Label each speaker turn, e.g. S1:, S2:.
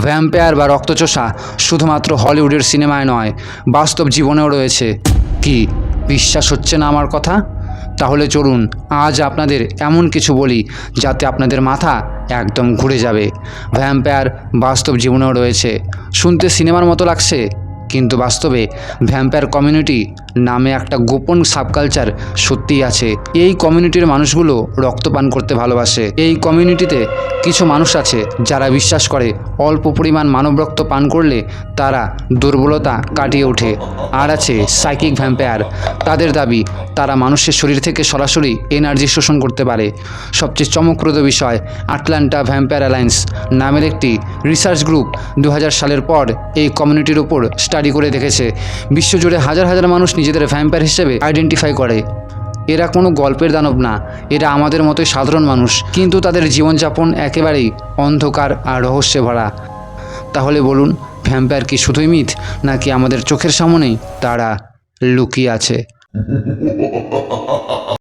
S1: Vampire বা রক্তচোষা শুধুমাত্র হলিউডের সিনেমায় নয়, বাস্তব জীবনেও রয়েছে। কি বিশ্বাস হচ্ছে না আমার কথা? তাহলে চলুন আজ আপনাদের এমন কিছু বলি যাতে আপনাদের মাথা একদম ঘুরে যাবে। ভ্যাম্পায়ার বাস্তব জীবনেও রয়েছে। শুনতে সিনেমার মতো লাগছে, কিন্তু বাস্তবে ভ্যাম্পায়ার কমিউনিটি নামে একটা গোপন সাবকালচার সত্যিই আছে। এই কমিউনিটির মানুষগুলো রক্তপান করতে ভালোবাসে। এই কমিউনিটিতে কিছু মানুষ আছে যারা বিশ্বাস করে অল্প পরিমাণ মানব রক্ত পান করলে তারা দুর্বলতা কাটিয়ে ওঠে। আর আছে সাইকিক ভ্যাম্পায়ার। তাদের দাবি তারা মানুষের শরীর থেকে সরাসরি এনার্জি শোষণ করতে পারে। সবচেয়ে চমকপ্রদ বিষয়, আটলান্টা ভ্যাম্পায়ার অ্যালায়েন্স নামের একটি রিসার্চ গ্রুপ 2000 সালের পর এই কমিউনিটির উপর স্টাডি করে দেখেছে বিশ্বজুড়ে হাজার হাজার মানুষ নিজেদের ভ্যাম্পায়ার হিসেবে আইডেন্টিফাই করে। এরা কোনো গল্পের দানব না, এরা আমাদের মতোই সাধারণ মানুষ, কিন্তু তাদের জীবনযাপন একেবারেই অন্ধকার আর রহস্যে ভরা। তাহলে বলুন, ভ্যাম্পায়ার কি শুধুই মিথ, নাকি আমাদের চোখের সামনেই তারা লুকিয়ে আছে?